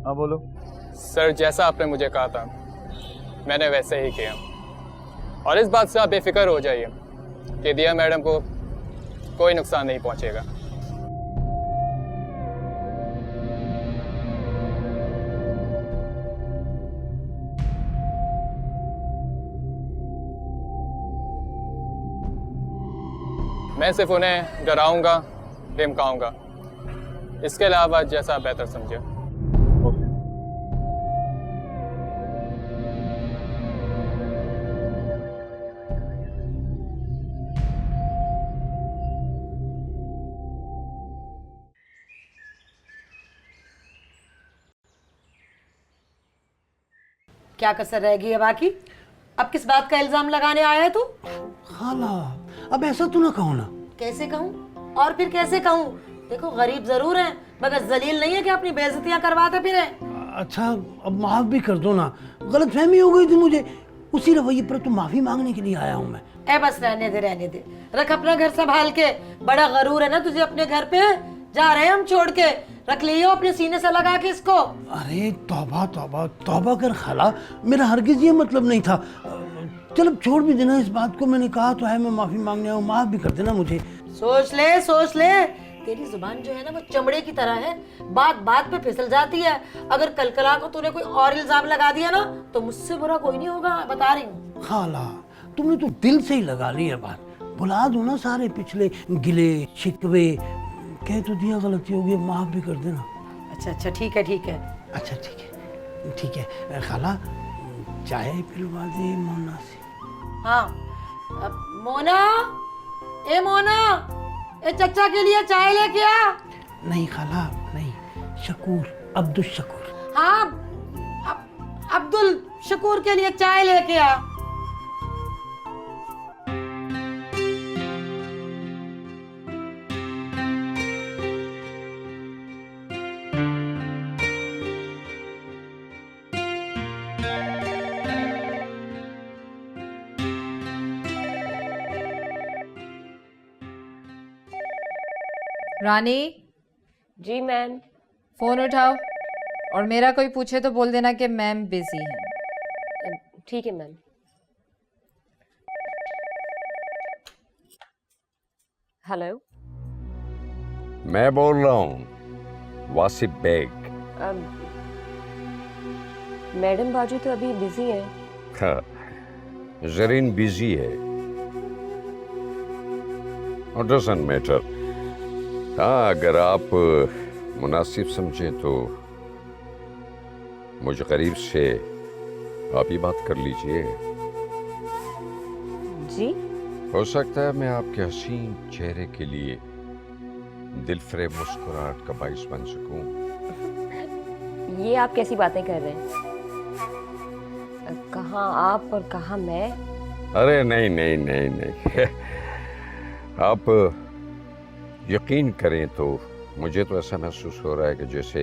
हाँ बोलो। सर जैसा आपने मुझे कहा था मैंने वैसे ही किया, और इस बात से आप बेफिक्र हो जाइए कि दिया मैडम को कोई नुकसान नहीं पहुंचेगा। मैं सिर्फ उन्हें डराऊंगा, धमकाऊंगा, इसके अलावा जैसा आप बेहतर समझे। क्या कसर रह गई है बाकी? अब किस बात का इल्जाम लगाने आया है तू? खाला अब ऐसा तू ना कहो ना। कैसे कहूँ और फिर कैसे कहूँ? देखो गरीब जरूर है मगर जलील नहीं है कि अपनी बेइज्जतियां करवाते फिरे। अच्छा अब माफ भी कर दो ना, गलत फहमी हो गई थी मुझे, उसी रवैये पर तो माफी मांगने के लिए आया हूँ मैं। बस रहने दे, रख अपना घर संभाल के। बड़ा गरूर है ना तुझे अपने घर पे। जा रहे हैं हम छोड़ के, रख लियो अपने सीने से लगा के इसको। अरे तौबा तौबा तौबा कर खाला, मेरा हरगिज ये मतलब नहीं था। चल अब छोड़ भी देना इस बात को, मैंने कहा तो है मैं माफी मांगने आऊँ, माफ भी कर देना मुझे। सोच ले, तेरी जुबान जो है ना वो चमड़े की तरह है, बात बात पे फिसल जाती है। अगर कलकला को तूने कोई और इल्जाम लगा दिया ना तो मुझसे बुरा कोई नहीं होगा, बता रही हूँ। खाला तुमने तो दिल से ही लगा ली है बात, भुला दो ना सारे पिछले गिले शिकवे। कह तो दिया गलती होगी, माफ भी कर देना। अच्छा ठीक है। अच्छा ठीक है खाला, चाय पिलवा दे मोना से। हाँ मोना, मोना, चचा के लिए चाय लेके आ। नहीं खाला नहीं, शकूर, अब्दुल शकूर। हाँ अब्दुल शकूर के लिए चाय लेके आ। रानी जी मैम। फोन उठाओ और मेरा कोई पूछे तो बोल देना कि मैम बिजी हैं। ठीक है मैम। हेलो, मैं बोल रहा हूँ वासिफ बेग। मैडम बाजू तो अभी बिजी है। हाँ, जरीन बिजी है, डजंट मैटर। हाँ अगर आप मुनासिब समझें तो मुझे करीब से आप ही बात कर लीजिए। जी हो सकता है मैं आपके हसीन चेहरे के लिए दिलफरेब मुस्कुराहट का बाइस बन सकूं। ये आप कैसी बातें कर रहे हैं? कहाँ आप और कहाँ मैं? अरे नहीं आप यकीन करें तो मुझे तो ऐसा महसूस हो रहा है कि जैसे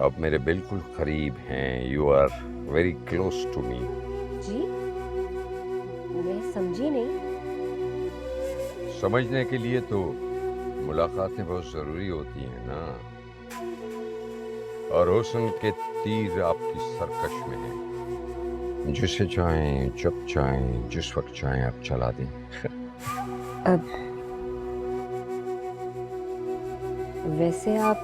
आप मेरे बिल्कुल करीब हैं। You are very close to me. जी मैं समझी नहीं। समझने के लिए तो मुलाकातें बहुत जरूरी होती हैं ना, और हुस्न के तीर आपकी सरकश में है, जिसे चाहें जब चाहें जिस वक्त चाहें आप चला दें। वैसे आप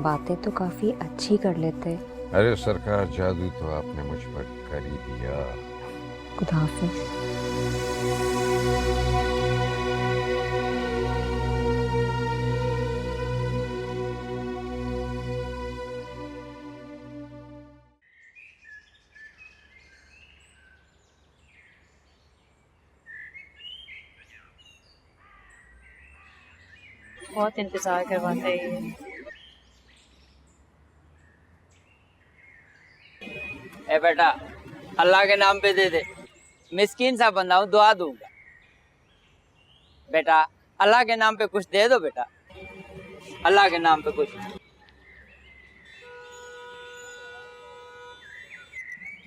बातें तो काफी अच्छी कर लेते हैं। अरे सरकार, जादू तो आपने मुझ पर कर ही दिया। खुदा हाफिज़। बहुत इंतजार करवाता है ये। ए बेटा, अल्लाह के नाम पे दे दे, मिस्कीन सा बंदा हूँ, दुआ दूंगा। बेटा अल्लाह के नाम पे कुछ दे दो बेटा, अल्लाह के नाम पे कुछ।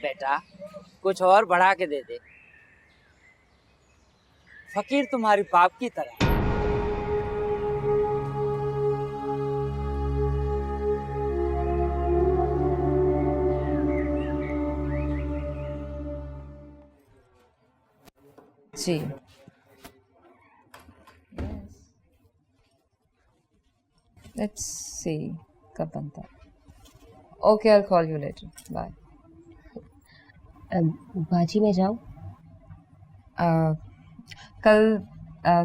बेटा कुछ और बढ़ा के दे दे, फकीर तुम्हारी बाप की तरह। जी लेट्स सी कब बनता है. Okay I will call you later. Bye. बाजी मैं जाऊँ? कल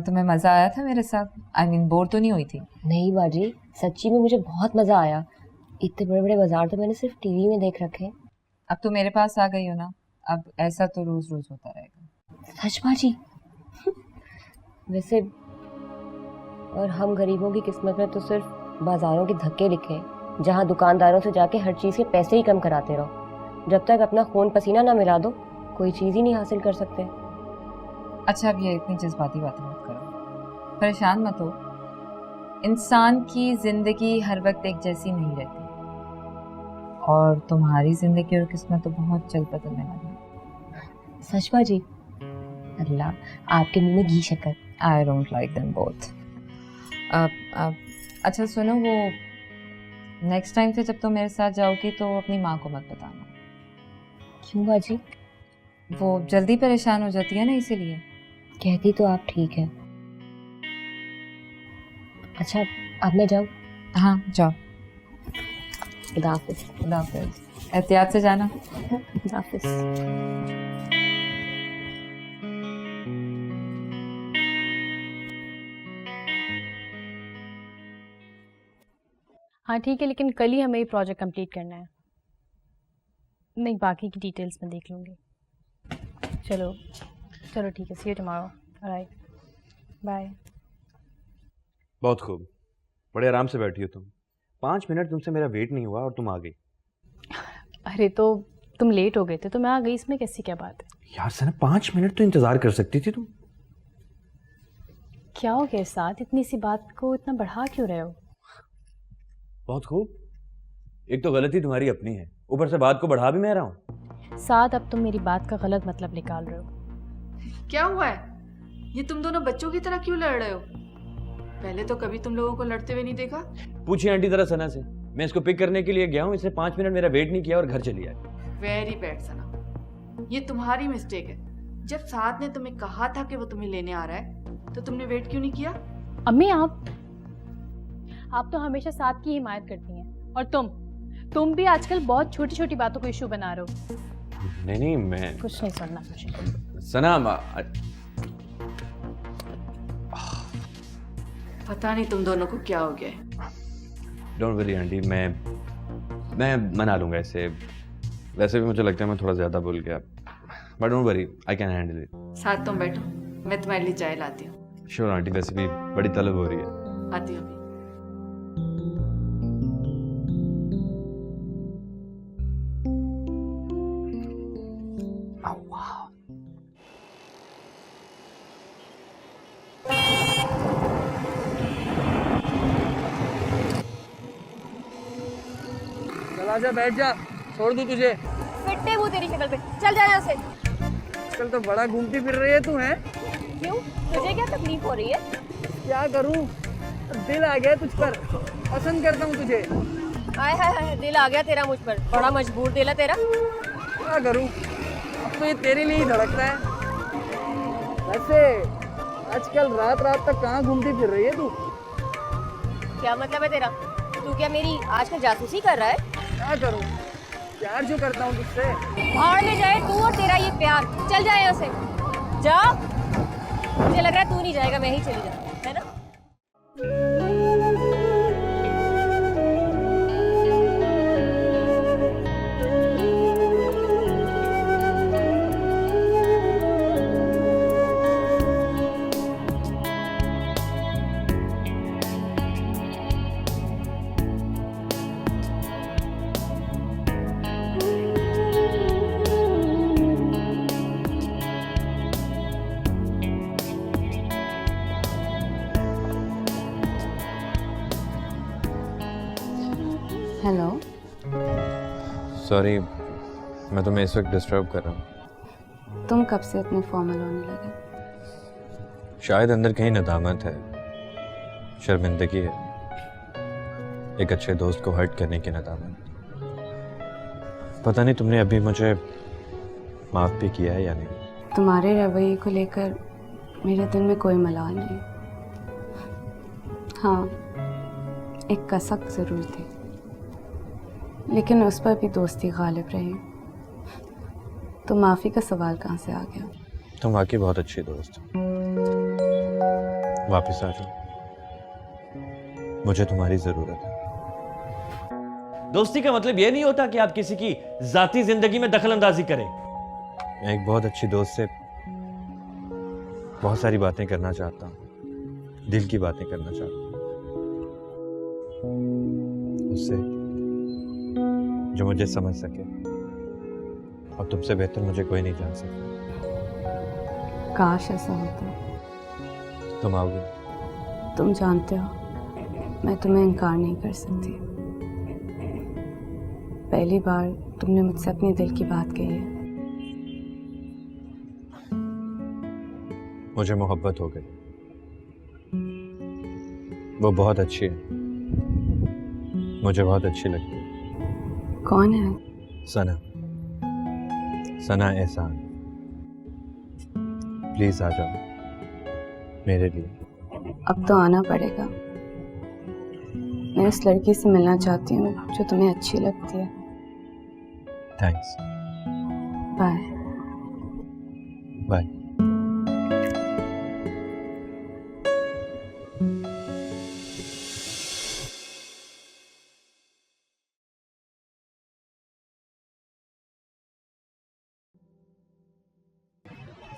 तुम्हें मज़ा आया था मेरे साथ? आई मीन बोर तो नहीं हुई थी? नहीं बाजी, सच्ची में मुझे बहुत मज़ा आया. इतने बड़े बड़े बाजार तो मैंने सिर्फ टीवी में देख रखे हैं. अब तो मेरे पास आ गई हो ना, अब ऐसा तो रोज रोज होता रहेगा. सच बाजी? वैसे और हम गरीबों की किस्मत में तो सिर्फ बाजारों के धक्के लिखे हैं, जहाँ दुकानदारों से जाके हर चीज़ के पैसे ही कम कराते रहो. जब तक अपना खून पसीना ना मिला दो, कोई चीज़ ही नहीं हासिल कर सकते. अच्छा अब ये इतनी जज्बाती बातें मत करो, परेशान मत हो. इंसान की जिंदगी हर वक्त एक जैसी नहीं रहती, और तुम्हारी जिंदगी और किस्मत तो बहुत जल्द बदलने वाली है. सच बाजी? अल्लाह, आपके मुंह में घी शक्कर. I don't like them both. अच्छा सुनो, वो नेक्स्ट टाइम से जब तुम मेरे साथ जाओगी तो अपनी माँ को मत बताना. क्यों बाजी? वो जल्दी परेशान हो जाती है ना, इसीलिए. कहती तो आप ठीक है. अच्छा अब मैं जाऊँ? हाँ जाओ. खुदा हाफिज. खुदा हाफिज. एहतियात से जाना. खुदा हाफिज. हाँ ठीक है, लेकिन कल ही हमें ये प्रोजेक्ट कंप्लीट करना है. नहीं, बाकी की डिटेल्स मैं देख लूँगी. चलो चलो ठीक है, see you tomorrow. Alright, bye. बहुत खूब, बड़े आराम से बैठी हो तुम. 5 मिनट तुमसे मेरा वेट नहीं हुआ और तुम आ गई. अरे तो तुम लेट हो गए थे तो मैं आ गई, इसमें कैसी क्या बात है? यार सना, 5 मिनट तो इंतजार कर सकती थी तुम. क्या हो गया साथ, इतनी सी बात को इतना बढ़ा क्यों रहे हो? बहुत खूब, एक तो गलती तुम्हारी अपनी है, ऊपर से बात को बढ़ा भी मैं रहा हूँ. साथ अब तुम मेरी बात का गलत मतलब निकाल रहे हो. क्या हुआ है? ये तुम दोनों बच्चों की तरह क्यों लड़ रहे हो? पहले तो कभी तुम लोगों को लड़ते हुए नहीं देखा. पूछिए आंटी जरा सना से. मैं इसको पिक करने के लिए गया हूँ, इसने 5 मिनट मेरा वेट नहीं किया और घर चली आई. वेरी बैड सना, ये तुम्हारी मिस्टेक है. जब साथ ने तुम्हें कहा था कि वो तुम्हें लेने आ रहा है तो तुमने वेट क्यों नहीं किया? अम्मी आप तो हमेशा साथ की हिमायत करती हैं, और तुम भी आजकल बहुत छोटी छोटी बातों को इशू बना रहे हो. नहीं मैं कुछ नहीं सुनना मुझे. सना, पता नहीं तुम दोनों को क्या हो गया है. डोंट वरी आंटी, मैं मना लूँगा इसे. वैसे भी मुझे लगता है मैं थोड़ा ज़्यादा भूल गया, but don't worry, I can handle it. साथ तुम बैठो, मैं तुम्हारे लिए चाय लाती हूँ. श्योर आंटी, वैसे भी बड़ी तलब हो रही है. आती हूँ. आजा बैठ जा, छोड़ दूं तुझे. फिट्टे वो तेरी शक्ल पे, चल जा यहाँ से. कल तो बड़ा घूमती फिर रही है तू, है? क्यों, तुझे क्या तकलीफ हो रही है? क्या करूं, दिल आ गया तुझ पर, पसंद करता हूं तुझे. हाय हाय हाय, दिल आ गया तेरा मुझ पर, बड़ा मजबूर दिल है तेरा. क्या करूं, अब तो ये तेरे लिए ही धड़कता है. वैसे आजकल रात रात तक कहाँ घूमती फिर रही है तू? क्या मतलब है तेरा? तू क्या मेरी आजकल जासूसी कर रहा है? क्या करूं, प्यार जो करता हूं तुझसे. भाड़ में जाए तू और तेरा ये प्यार. चल जा यहाँ से, जा. मुझे लग रहा है तू नहीं जाएगा, मैं ही चली जाऊँ, है ना? हेलो. सॉरी, मैं तुम्हें इस वक्त डिस्टर्ब कर रहा हूँ. तुम कब से इतने फॉर्मल होने लगे? शायद अंदर कहीं नदामत है, शर्मिंदगी है, एक अच्छे दोस्त को हर्ट करने की नदामत. पता नहीं तुमने अभी मुझे माफ भी किया है या नहीं. तुम्हारे रवैये को लेकर मेरे दिल में कोई मलाल नहीं। हाँ, एक कसक ज़रूर थी, लेकिन उस पर भी दोस्ती गालिब रही। तो माफ़ी का सवाल कहाँ से आ गया? तुम वाकई बहुत अच्छी दोस्त हो। वापस आ जाओ, मुझे तुम्हारी ज़रूरत है। दोस्ती का मतलब ये नहीं होता कि आप किसी की जाती जिंदगी में दखल अंदाजी करें। मैं एक बहुत अच्छी दोस्त से बहुत सारी बातें करना चाहता हूँ, दिल की बातें करना चाहता हूँ, उससे जो मुझे समझ सके, और तुमसे बेहतर मुझे कोई नहीं जान सकता। काश ऐसा होता। तुम आओगे? तुम जानते हो मैं तुम्हें इनकार नहीं कर सकती। पहली बार तुमने मुझसे अपने दिल की बात कही है। मुझे मोहब्बत हो गई। वो बहुत अच्छी है, मुझे बहुत अच्छी लगती है। कौन है? सना, सना एहसान। प्लीज आ जाओ मेरे लिए। अब तो आना पड़ेगा। मैं उस लड़की से मिलना चाहती हूँ जो तुम्हें अच्छी लगती है। थैंक्स। बाय। बाय।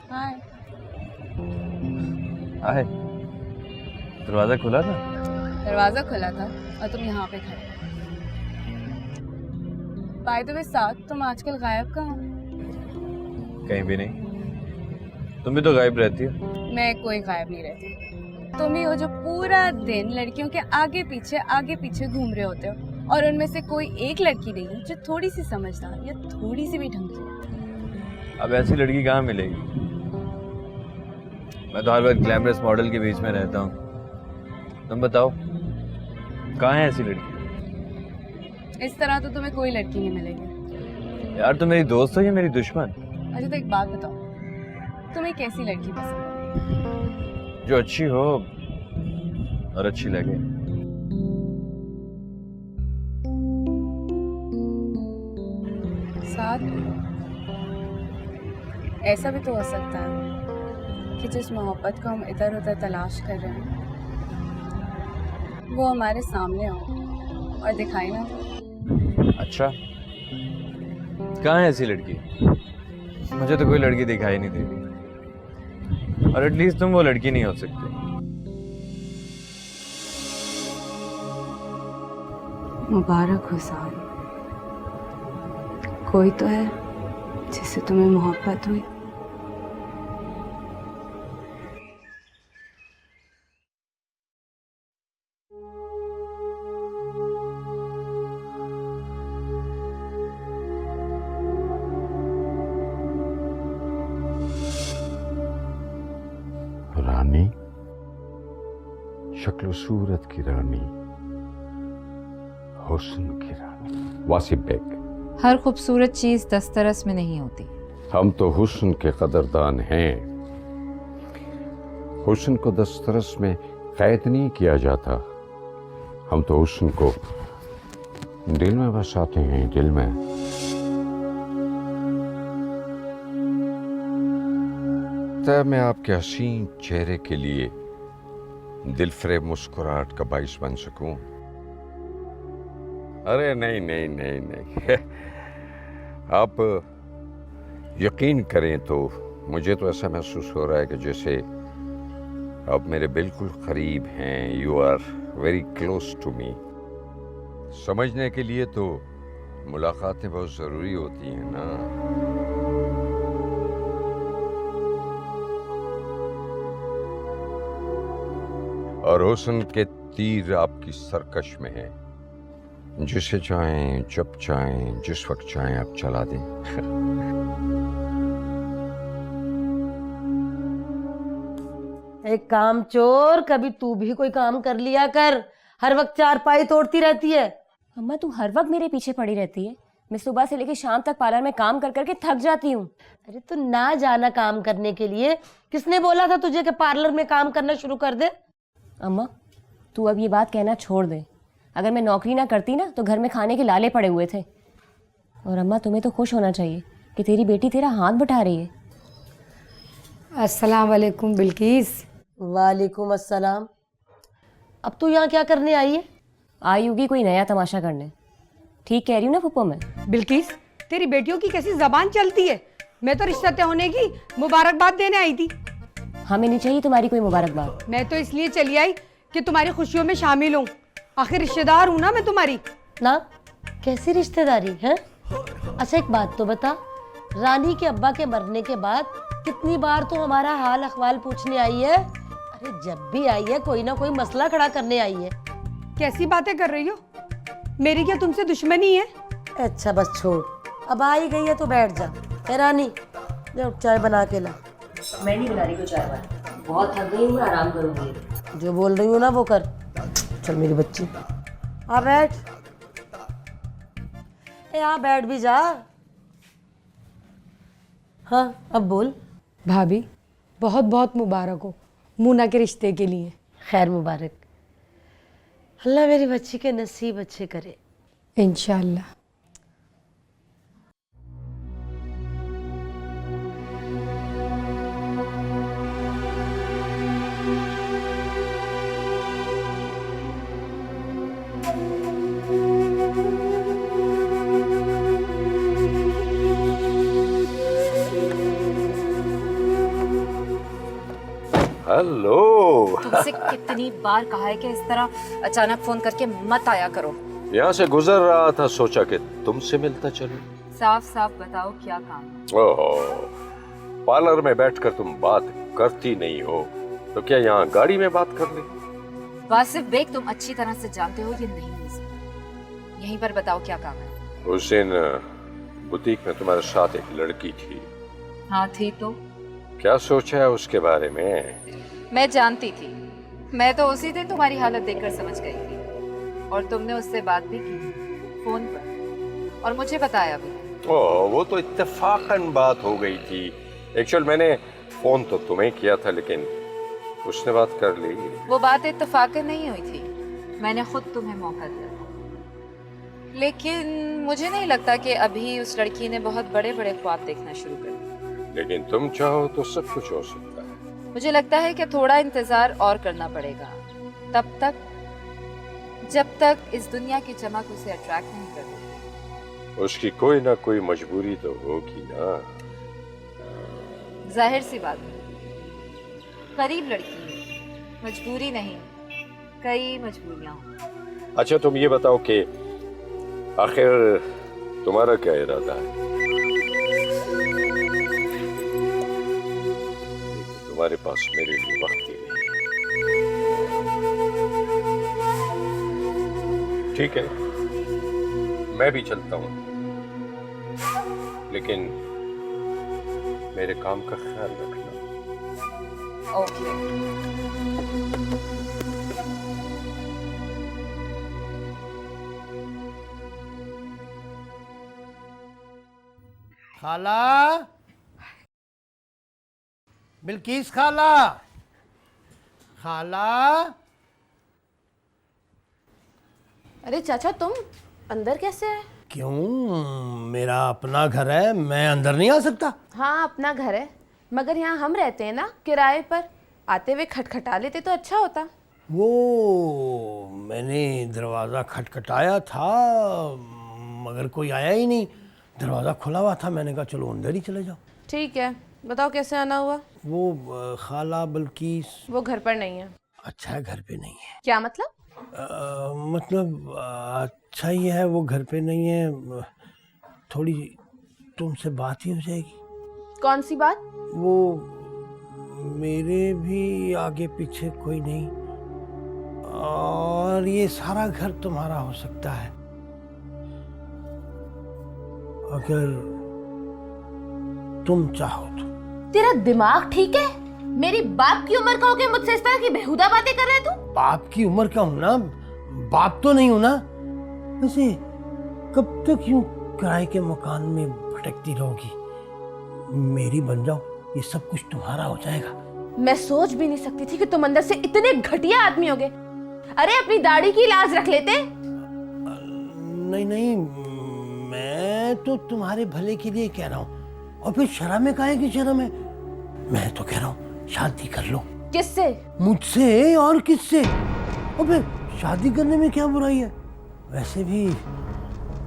हाय। हाय। दरवाजा खुला था? दरवाजा खुला था और तुम यहाँ पे खड़े। बाय द वे साथ, तुम आजकल गायब कहाँ हो? कहीं भी नहीं। तुम भी तो गायब रहती हो। मैं कोई गायब नहीं रहती। तुम ही हो जो पूरा दिन लड़कियों के आगे पीछे घूम रहे होते हो, और उनमें से कोई एक लड़की नहीं है जो थोड़ी सी समझदार या थोड़ी सी भी ढंग की हो। अब ऐसी लड़की कहाँ मिलेगी? मैं तो हर वक्त ग्लैमरस मॉडल के बीच में रहता हूँ। तुम बताओ, कहाँ है ऐसी लड़की? इस तरह तो तुम्हें कोई लड़की नहीं मिलेगी। यार तुम मेरी दोस्त हो या मेरी दुश्मन? अच्छा तो एक बात बताओ, तुम्हें कैसी लड़की पसंद है? जो अच्छी हो और अच्छी लगे। साथ ऐसा भी तो हो सकता है कि जिस मोहब्बत को हम इधर उधर तलाश कर रहे हैं वो हमारे सामने हो और दिखाई ना दे। अच्छा, कहाँ है ऐसी लड़की? मुझे तो कोई लड़की दिखाई नहीं दे रही, और एटलीस्ट तुम वो लड़की नहीं हो सकते। मुबारक हो साहब, कोई तो है जिससे तुम्हें मोहब्बत हुई। रानी, शक्ल सूरत की रानी, हुस्न की रानी। वासिफ बेग। हर खूबसूरत चीज दस्तरस में नहीं होती। हम तो हुस्न के कदरदान हैं। हुस्न को दस्तरस में कैद नहीं किया जाता, हम तो हुस्न को दिल में बसाते हैं, दिल में। मैं आपके हसीन चेहरे के लिए दिलफरेब मुस्कुराहट का बाइस बन सकूं? अरे नहीं नहीं नहीं नहीं आप यकीन करें तो मुझे तो ऐसा महसूस हो रहा है कि जैसे आप मेरे बिल्कुल करीब हैं। You are very close to me. समझने के लिए तो मुलाकातें बहुत ज़रूरी होती हैं ना। और हुस्न के तीर आपकी सरकश में है, जिसे चाहें, जब चाहें, जिस वक्त चाहें आप चला दें। एक काम चोर, कभी तू भी कोई काम कर लिया कर। हर वक्त चारपाई तोड़ती रहती है। अम्मा तू हर वक्त मेरे पीछे पड़ी रहती है। मैं सुबह से लेकर शाम तक पार्लर में काम कर करके थक जाती हूँ। अरे तो ना जाना काम करने के लिए, किसने बोला था तुझे कि पार्लर में काम करना शुरू कर दे? अम्मा तू अब ये बात कहना छोड़ दे। अगर मैं नौकरी ना करती ना तो घर में खाने के लाले पड़े हुए थे। और अम्मा तुम्हें तो खुश होना चाहिए कि तेरी बेटी तेरा हाथ बटा रही है। अस्सलाम वालेकुम बिल्किस। वालेकुम अस्सलाम। अब तू यहाँ क्या करने आई है? आई होगी कोई नया तमाशा करने। ठीक कह रही हूँ ना फुप्पो मैं? बिल्किस तेरी बेटियों की कैसी जबान चलती है। मैं तो रिश्ता तय होने की मुबारकबाद देने आई थी। हमें नहीं चाहिए तुम्हारी कोई मुबारकबाद। मैं तो इसलिए चली आई कि तुम्हारी खुशियों में शामिल हूँ। आखिर रिश्तेदार हूँ ना मैं तुम्हारी। ना कैसी रिश्तेदारी है? अच्छा एक बात तो बता, रानी के अब्बा के मरने के बाद कितनी बार तू हमारा हाल अहवाल पूछने आई है? अरे जब भी आई है कोई ना कोई मसला खड़ा करने आई है। कैसी बातें कर रही हो? मेरी क्या तुमसे दुश्मनी है? अच्छा बस छोड़, अब आ ही गई है तो बैठ जा। ए रानी ले चाय बना के ला। मैं नहीं बना रही कोई चाय वाय, बहुत थक गई हूँ, आराम करूँगी। जो बोल रही हूँ ना वो कर। चल मेरी बच्ची आ बैठ। यहाँ बैठ भी जा। हाँ अब बोल। भाभी बहुत बहुत मुबारक हो मूना के रिश्ते के लिए। खैर मुबारक। अल्लाह मेरी बच्ची के नसीब अच्छे करे इंशाल्लाह। हेलो। तुमसे कितनी बार कहा है कि इस तरह अचानक फोन करके मत आया करो। यहाँ से गुजर रहा था, सोचा कि तुमसे मिलता चलूं। साफ साफ बताओ क्या काम? ओहो, पार्लर में बैठकर तुम बात करती नहीं हो तो क्या यहाँ गाड़ी में बात कर ली? वासिफ बेग तुम अच्छी तरह से जानते हो ये नहीं हो सकता। यहीं पर बताओ क्या काम है? उस दिन बुटीक में तुम्हारे साथ एक लड़की थी। हाँ थी तो क्या सोचा है उसके बारे में? मैं जानती थी। मैं तो उसी दिन तुम्हारी हालत देखकर समझ गई थी और तुमने उससे बात भी की फोन पर और मुझे बताया भी। ओह वो तो इत्तेफाकन बात हो गई थी। एक्चुअल मैंने फोन तो तुम्हें किया था लेकिन उसने बात कर ली। वो बात इत्तेफाकन नहीं हुई थी, मैंने खुद तुम्हें मौका दिया था। लेकिन मुझे नहीं लगता कि अभी उस लड़की ने बहुत बड़े बड़े ख्वाब देखना शुरू कर दिए। लेकिन तुम चाहो तो सब कुछ हो सकता है। मुझे लगता है कि थोड़ा इंतजार और करना पड़ेगा, तब तक जब तक इस दुनिया की चमक उसे अट्रैक्ट नहीं करती। उसकी कोई ना कोई मजबूरी तो होगी ना। जाहिर सी बात है, गरीब लड़की है, मजबूरी नहीं, कई मजबूरियां। अच्छा तुम ये बताओ कि आखिर तुम्हारा क्या इरादा है? तुम्हारे पास मेरे लिए वक्त ही नहीं। ठीक है मैं भी चलता हूँ, लेकिन मेरे काम का ख्याल रखना। ओके। खाला, बिल्किस खाला, खाला। अरे चाचा तुम अंदर कैसे है? क्यों, मेरा अपना घर है, मैं अंदर नहीं आ सकता? हाँ अपना घर है, मगर यहाँ हम रहते हैं ना किराए पर। आते हुए खटखटा लेते तो अच्छा होता। वो मैंने दरवाज़ा खटखटाया था मगर कोई आया ही नहीं। दरवाज़ा खुला हुआ था, मैंने कहा चलो अंदर ही चले जाओ। ठीक है बताओ कैसे आना हुआ? वो खाला बल्किस वो घर पर नहीं है। अच्छा है घर पे नहीं है? क्या मतलब? मतलब अच्छा ही है वो घर पे नहीं है। थोड़ी तुमसे बात ही हो जाएगी। कौन सी बात? वो मेरे भी आगे पीछे कोई नहीं और ये सारा घर तुम्हारा हो सकता है अगर तुम चाहो तो। तेरा दिमाग ठीक है? मेरी बाप की उम्र का होके मुझसे इस तरह की बेहुदा बातें कर रहे तू? बाप की उम्र का हूं ना, बाप तो नहीं हूं ना। वैसे कब तक यूं किराए के मकान में भटकती रहोगी, मेरी बन जाओ, ये सब कुछ तुम्हारा हो जाएगा। मैं सोच भी नहीं सकती थी कि तुम अंदर से इतने घटिया आदमी होगे। अरे अपनी दाढ़ी की लाज रख लेते। नहीं नहीं, मैं तो तुम्हारे भले के लिए कह रहा हूँ। और फिर शर्म है, काहे की शर्म है? मैं तो कह रहा हूँ शादी कर लो। किससे? मुझसे, और किससे? और फिर शादी करने में क्या बुराई है? वैसे भी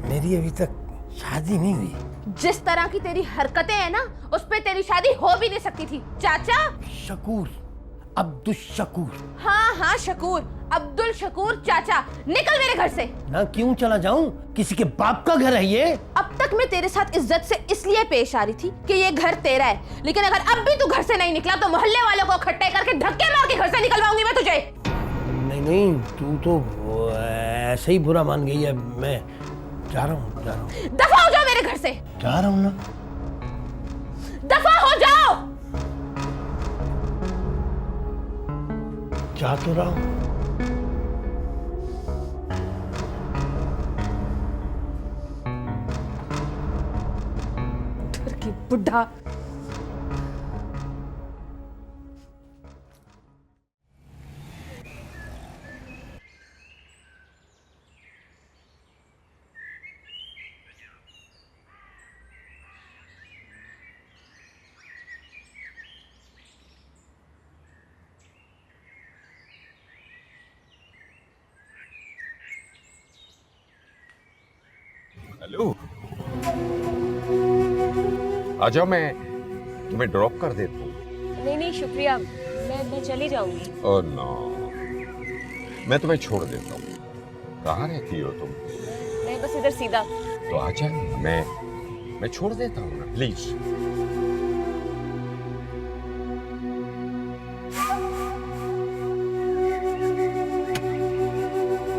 मेरी अभी तक शादी नहीं हुई। जिस तरह की तेरी हरकतें हैं ना, उस पे तेरी शादी हो भी नहीं सकती थी। चाचा शकूर, अब्दुल शकूर। हाँ हाँ शकूर, अब्दुल शकूर चाचा, निकल मेरे घर से। ना क्यों चला जाऊं? किसी के बाप का घर है ये। अब तक मैं तेरे साथ इज्जत से इसलिए पेश आ रही थी कि ये घर तेरा है, लेकिन अगर अब भी तू घर से नहीं निकला तो मोहल्ले वालों को इकट्ठे करके धक्के मार के घर से निकलवाऊंगी मैं तुझे। नहीं नहीं, तू तो ऐसे ही बुरा मान गई है। मैं जा रहा हूँ, जा रहा हूँ। दफा हो जाओ मेरे घर से। जा रहा हूँ ना। दफा हो जाओ। जा तो रहा हूँ। बुढ़ा। हेलो, आ जाओ, मैं तुम्हें ड्रॉप कर देता हूँ। नहीं नहीं शुक्रिया, मैं चली जाऊंगी। ओह नो, मैं तुम्हें छोड़ देता हूँ। कहाँ रहती हो तुम? मैं बस इधर सीधा। तो आ जाओ, मैं छोड़ देता हूँ ना, प्लीज।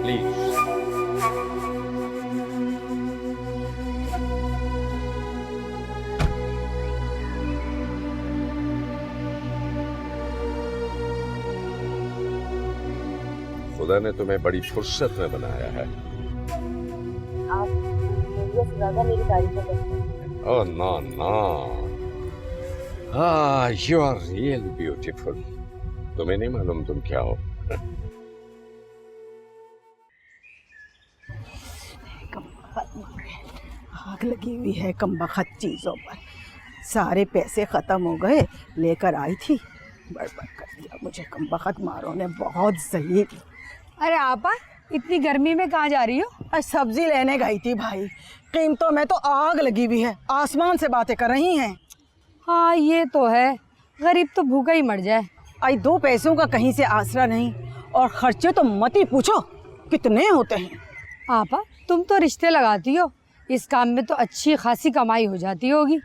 प्लीज। खुदा ने तुम्हें बड़ी फुर्सत में बनाया है। आप ज्यादा मेरी तारीफ करते हैं। Oh no no, you are really beautiful. तुम्हें नहीं मालूम तुम क्या हो। आग लगी हुई है कमबख्त चीजों पर। सारे पैसे खत्म हो गए, लेकर आई थी, बर्बाद कर दिया मुझे कमबख्त मारों ने, बहुत सही। अरे आपा, इतनी गर्मी में कहाँ जा रही हो? आज सब्जी लेने गई थी भाई, कीमतों में तो आग लगी हुई है, आसमान से बातें कर रही हैं। हाँ ये तो है, गरीब तो भूखा ही मर जाए। आई 2 पैसों का कहीं से आसरा नहीं, और खर्चे तो मत ही पूछो कितने होते हैं। आपा तुम तो रिश्ते लगाती हो, इस काम में तो अच्छी खासी कमाई हो जाती होगी।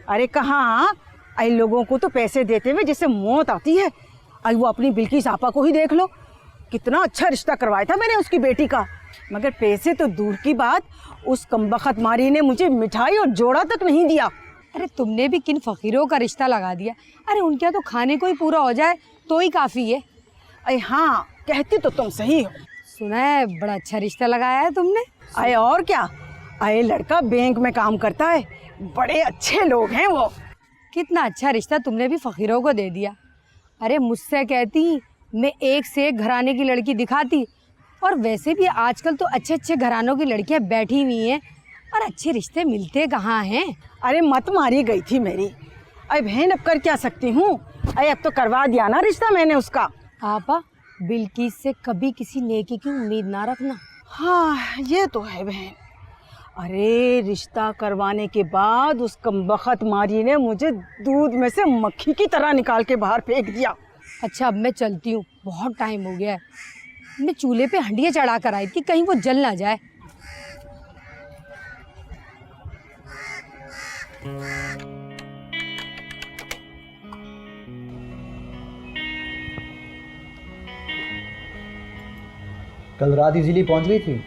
अरे कहाँ, आई लोगों को तो पैसे देते हुए जैसे मौत आती है। आई वो अपनी बिल्किस आपा को ही देख लो, कितना अच्छा रिश्ता करवाया था मैंने उसकी बेटी का, मगर पैसे तो दूर की बात, उस कमबख्त मारी ने मुझे मिठाई और जोड़ा तक नहीं दिया। अरे तुमने भी किन फकीरों का रिश्ता लगा दिया। अरे उनके तो खाने को ही पूरा हो जाए तो ही काफ़ी है। अरे हाँ, कहती तो तुम सही हो। सुना है बड़ा अच्छा रिश्ता लगाया है तुमने। अरे और क्या, अरे लड़का बैंक में काम करता है, बड़े अच्छे लोग हैं वो। कितना अच्छा रिश्ता तुमने भी फकीरों को दे दिया। अरे मुझसे कहती मैं एक से एक घराने की लड़की दिखाती, और वैसे भी आजकल तो अच्छे अच्छे घरानों की लड़कियां बैठी हुई हैं, और अच्छे रिश्ते मिलते कहाँ हैं। अरे मत मारी गई थी मेरी। अरे बहन, अब कर क्या सकती हूँ। अरे अब तो करवा दिया ना रिश्ता मैंने उसका। आपा बिल्किस से कभी किसी नेकी की उम्मीद ना रखना। हाँ ये तो है बहन। अरे रिश्ता करवाने के बाद उस कमबख्त मारी ने मुझे दूध में से मक्खी की तरह निकाल के बाहर फेंक दिया। अच्छा अब मैं चलती हूँ, बहुत टाइम हो गया है। मैं चूल्हे पे हंडिया चढ़ा कर आई थी, कहीं वो जल ना जाए। कल रात इजीली पहुंच गई थी?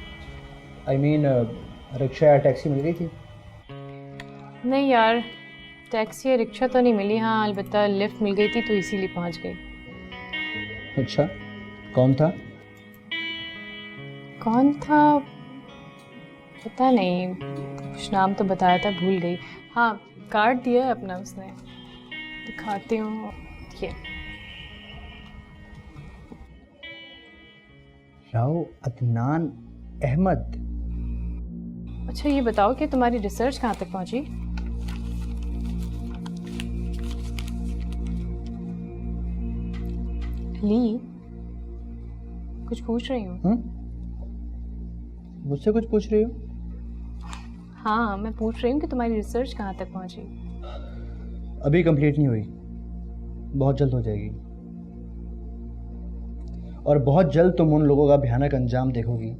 आई मीन रिक्शा या टैक्सी मिल गई थी? नहीं यार, टैक्सी या रिक्शा तो नहीं मिली। हाँ अलबत्ता लिफ्ट मिल गई थी तो इसीलिए पहुंच गई। अच्छा, कौन था? कौन था पता नहीं, कुछ नाम तो बताया था, भूल गई। हाँ, कार्ड दिया है अपना उसने, दिखाती हूँ ये। राव अदनान अहमद। अच्छा ये बताओ कि तुम्हारी रिसर्च कहाँ तक पहुँची? ली, कुछ पूछ रही हूँ। मुझसे कुछ पूछ रही हो? हाँ, मैं पूछ रही हूँ कि तुम्हारी रिसर्च कहाँ तक पहुँची? अभी कंप्लीट नहीं हुई, बहुत जल्द हो जाएगी। और बहुत जल्द तुम उन लोगों का भयानक अंजाम देखोगी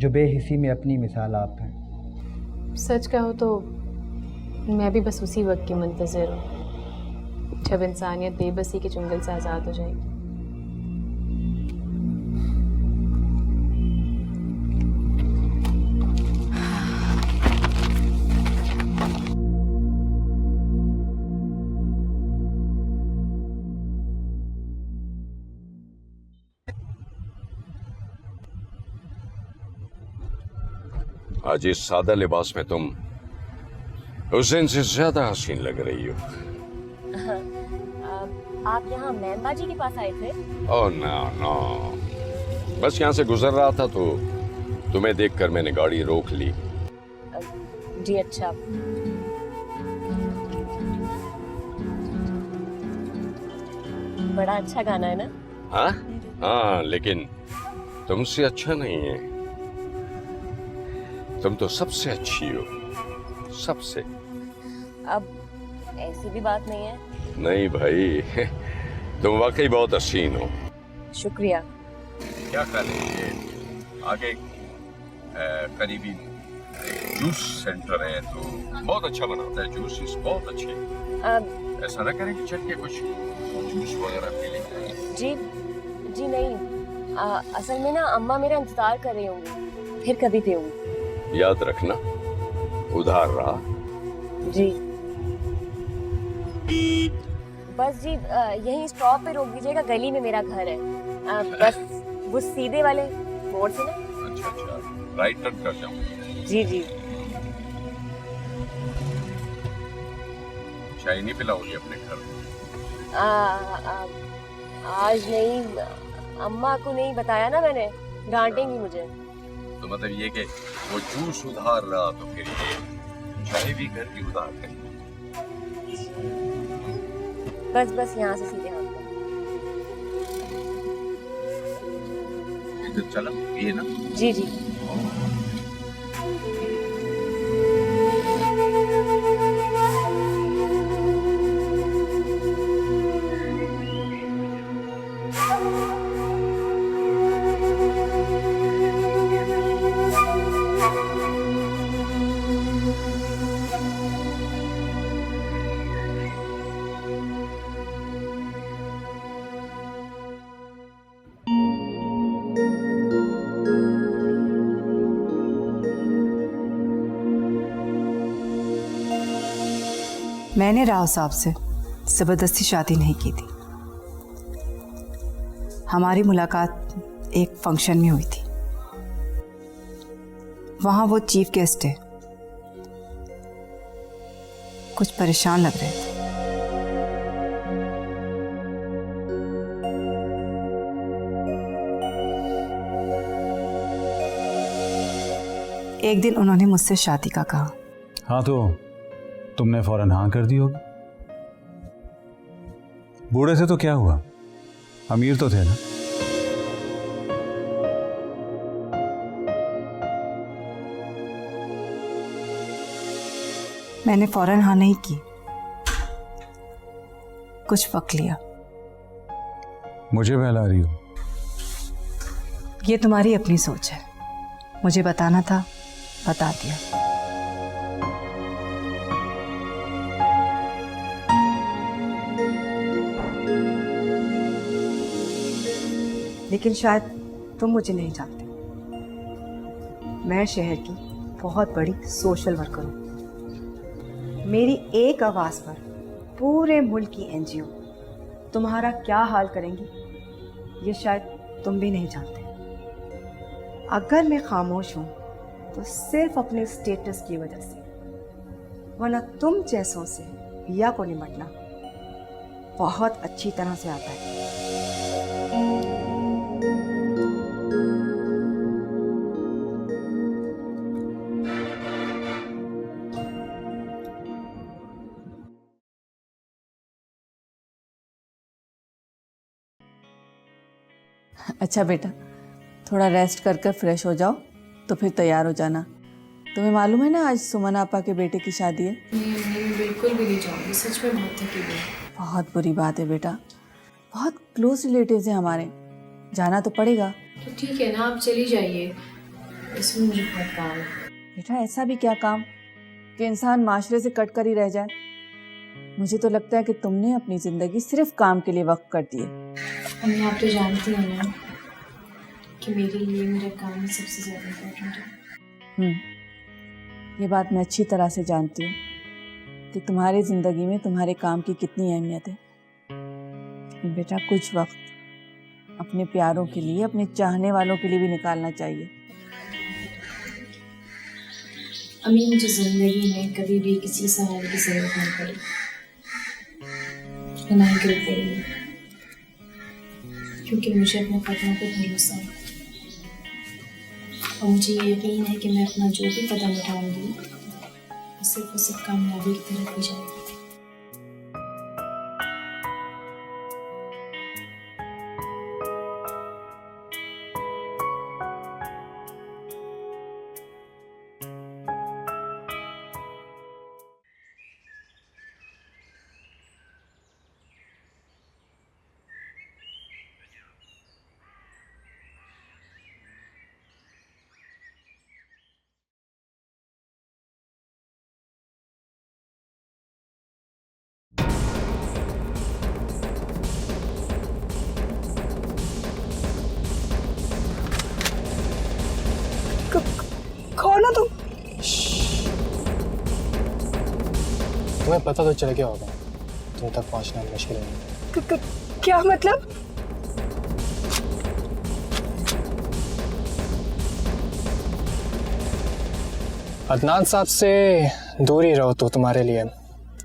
जो बेहिसी में अपनी मिसाल आप हैं। सच कहो तो मैं भी बस उसी वक्त की मुंतज़िर हूँ जब इंसानियत बेबसी के चुंगल से आज़ाद हो जाएगी। आज इस सादा लिबास में तुम हुसैन से ज्यादा हसीन लग रही हो। आप यहाँ मैमबाजी के पास आए थे? ओह नो नो, बस यहाँ से गुजर रहा था तो तुम्हें देखकर मैंने गाड़ी रोक ली। जी अच्छा। बड़ा अच्छा गाना है ना? हाँ हाँ, लेकिन तुमसे अच्छा नहीं है। तुम तो सबसे अच्छी हो, सबसे। अब ऐसी भी बात नहीं है। नहीं भाई, तुम वाकई बहुत हसीन हो। शुक्रिया। क्या करेंगे आगे, करीबी जूस सेंटर है तो बहुत अच्छा बनाता है जूस, बहुत अच्छे। ऐसा ना करें कि चल के कुछ जूस वगैरह पी लें। जी नहीं, असल में ना अम्मा मेरा इंतजार कर रही होंगी, फिर कभी पीऊंगी। याद रखना, उधार रहा। जी बस जी, यहीं स्टॉप पे रोक दीजिएगा, गली में मेरा घर है। बस वो सीधे वाले मोड़ से ना। अच्छा अच्छा, राइट टर्न कर जाऊँ? जी जी। चाय नहीं पिलाओगी अपने घर? आज नहीं, अम्मा को नहीं बताया ना मैंने, डांटेंगी मुझे। तो मतलब ये कि वो जूस उधार रहा तो फिर ये चाय भी घर की उधार है। बस यहाँ से सीधे हाथ तो चलो ये ना। जी जी। मैंने राव साहब से ज़बरदस्ती शादी नहीं की थी। हमारी मुलाकात एक फंक्शन में हुई थी। वहाँ वो चीफ गेस्ट है, कुछ परेशान लग रहे थे। एक दिन उन्होंने मुझसे शादी का कहा। हाँ तो तुमने फौरन हाँ कर दी होगी। बूढ़े से तो क्या हुआ, अमीर तो थे ना। मैंने फौरन हाँ नहीं की, कुछ वक्त लिया। मुझे बहला रही हो? ये तुम्हारी अपनी सोच है, मुझे बताना था, बता दिया। लेकिन शायद तुम मुझे नहीं जानते। मैं शहर की बहुत बड़ी सोशल वर्कर हूँ। मेरी एक आवाज़ पर पूरे मुल्क की एनजीओ तुम्हारा क्या हाल करेंगी ये शायद तुम भी नहीं जानते। अगर मैं खामोश हूँ तो सिर्फ अपने स्टेटस की वजह से, वरना तुम जैसों से पिया को निपटना बहुत अच्छी तरह से आता है। अच्छा बेटा, थोड़ा रेस्ट कर कर फ्रेश हो जाओ तो फिर तैयार हो जाना। तुम्हें मालूम है ना आज सुमन आपा के बेटे की शादी है। नहीं, बिल्कुल भी नहीं जाऊंगी, सच में बहुत थकी हुई। बहुत बुरी बात है बेटा, बहुत क्लोज रिलेटिव्स हैं हमारे, जाना तो पड़ेगा। तो ठीक है ना, आप चली जाइए, इसमें मुझे बहुत काम है। बेटा ऐसा भी क्या काम कि इंसान माशरे से कट कर ही रह जाए। मुझे तो लगता है कि तुमने अपनी जिंदगी सिर्फ काम के लिए वक्त कर दी है। अम्मी आप तो जानती हैं ना कि मेरे लिए मेरा काम सबसे ज़्यादा इम्पोर्टेंट है। ये बात मैं अच्छी तरह से जानती हूँ कि तुम्हारी ज़िंदगी में तुम्हारे काम की कितनी अहमियत है। लेकिन बेटा कुछ वक्त अपने प्यारों के लिए, अपने चाहने वालों के लिए भी निकालना चाहिए। अम्मी मुझे ज़िंदगी में कभी भी किसी सहारे की ज़रूरत नहीं पड़ी, ना ही कभी पड़ेगी, क्योंकि मुझे अपने कदमों पर भरोसा है और मुझे ये यकीन है कि मैं अपना जो भी कदम उठाऊंगी वो सिर्फ उस कामयाबी की तरफ ही जाएगी। कौन हो तुम? तुम्हें पता तो चल गया होगा, तुम तक पहुंचना मुश्किल है। क्या मतलब? अदनान साहब से दूर ही रहो तो तुम्हारे लिए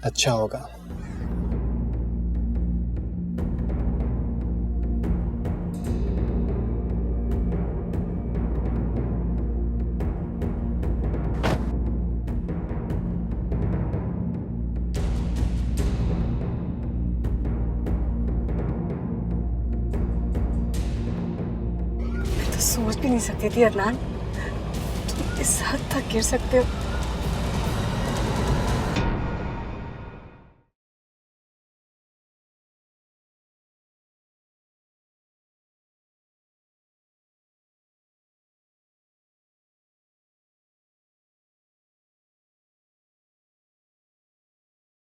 अच्छा होगा। सोच भी नहीं सकती थी अदनान, तुम इस हद तक गिर सकते हो।